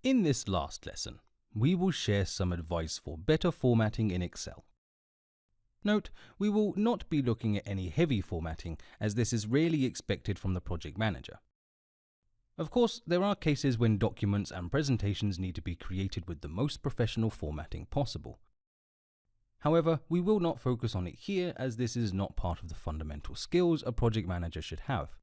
In this last lesson, we will share some advice for better formatting in Excel. Note, we will not be looking at any heavy formatting, as this is rarely expected from the project manager. Of course, there are cases when documents and presentations need to be created with the most professional formatting possible. However, we will not focus on it here, as this is not part of the fundamental skills a project manager should have.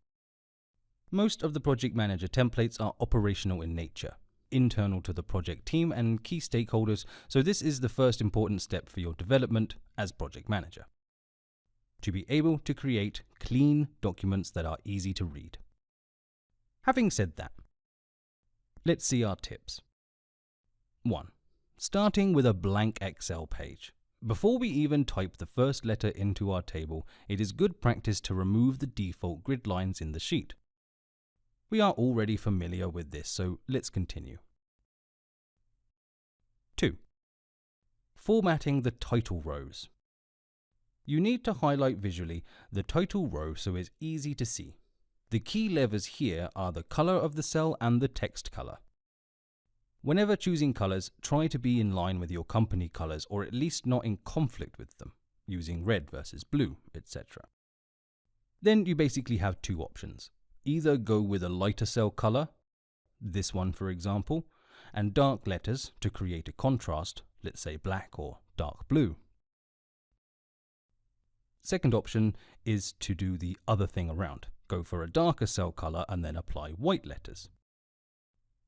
Most of the project manager templates are operational in nature, internal to the project team and key stakeholders, so this is the first important step for your development as project manager. To be able to create clean documents that are easy to read. Having said that, let's see our tips. 1. Starting with a blank Excel page. Before we even type the first letter into our table, it is good practice to remove the default grid lines in the sheet. We are already familiar with this, so let's continue. 2. Formatting the title rows. You need to highlight visually the title row so it's easy to see. The key levers here are the color of the cell and the text color. Whenever choosing colors, try to be in line with your company colors or at least not in conflict with them, using red versus blue, etc. Then you basically have two options. Either go with a lighter cell color, this one for example, and dark letters to create a contrast, let's say black or dark blue. Second option is to do the other thing around. Go for a darker cell color and then apply white letters.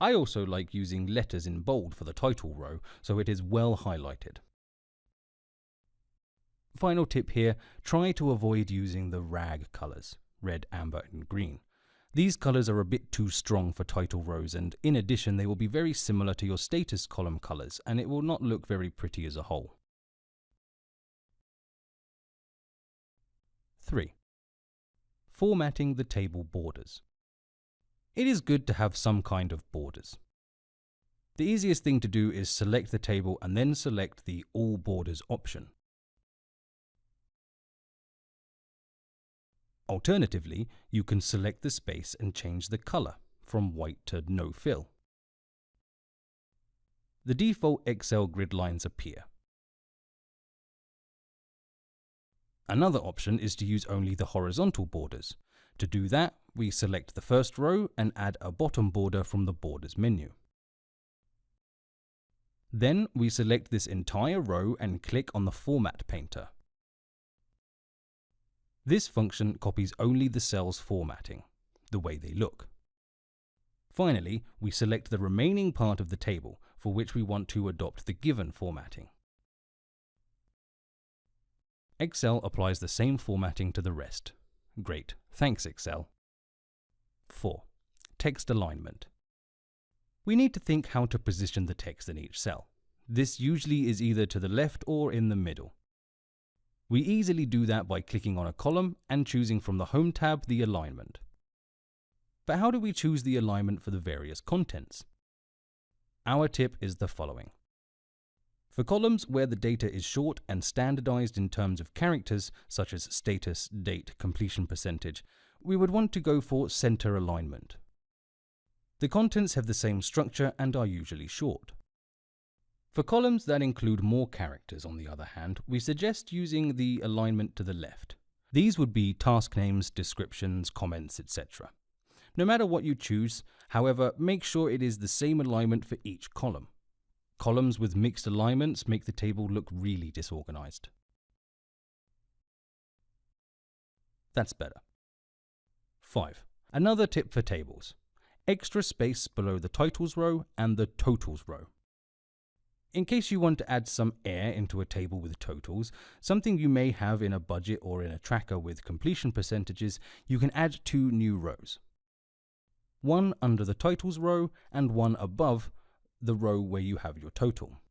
I also like using letters in bold for the title row so it is well highlighted. Final tip here, try to avoid using the rag colors, red, amber and green. These colors are a bit too strong for title rows, and in addition they will be very similar to your status column colors and it will not look very pretty as a whole. 3. Formatting the table borders. It is good to have some kind of borders. The easiest thing to do is select the table and then select the All Borders option. Alternatively, you can select the space and change the color from white to no fill. The default Excel grid lines appear. Another option is to use only the horizontal borders. To do that, we select the first row and add a bottom border from the Borders menu. Then we select this entire row and click on the Format Painter. This function copies only the cells formatting, the way they look. Finally, we select the remaining part of the table for which we want to adopt the given formatting. Excel applies the same formatting to the rest. Great, thanks Excel. 4. Text alignment. We need to think how to position the text in each cell. This usually is either to the left or in the middle. We easily do that by clicking on a column and choosing from the Home tab the alignment. But how do we choose the alignment for the various contents? Our tip is the following. For columns where the data is short and standardized in terms of characters, such as status, date, completion percentage, we would want to go for center alignment. The contents have the same structure and are usually short. For columns that include more characters, on the other hand, we suggest using the alignment to the left. These would be task names, descriptions, comments, etc. No matter what you choose, however, make sure it is the same alignment for each column. Columns with mixed alignments make the table look really disorganized. That's better. 5. Another tip for tables. Extra space below the titles row and the totals row. In case you want to add some air into a table with totals, something you may have in a budget or in a tracker with completion percentages, you can add two new rows. One under the titles row and one above the row where you have your total.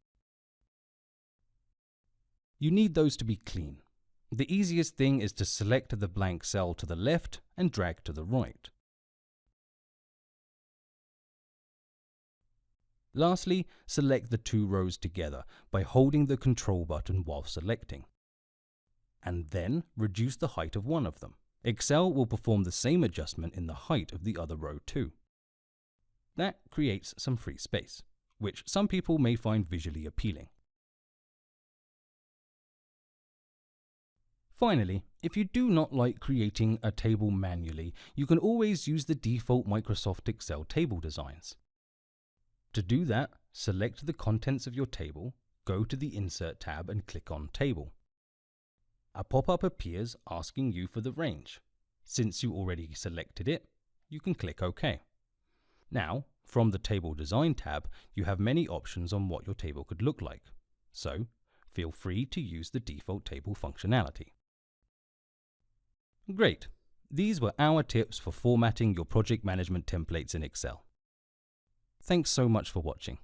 You need those to be clean. The easiest thing is to select the blank cell to the left and drag to the right. Lastly, select the two rows together by holding the Control button while selecting. And then reduce the height of one of them. Excel will perform the same adjustment in the height of the other row too. That creates some free space. which some people may find visually appealing. Finally, if you do not like creating a table manually, you can always use the default Microsoft Excel table designs. To do that, select the contents of your table, go to the Insert tab and click on Table. A pop-up appears asking you for the range. Since you already selected it, you can click OK. Now, from the Table Design tab, you have many options on what your table could look like, so feel free to use the default table functionality. Great! These were our tips for formatting your project management templates in Excel. Thanks so much for watching.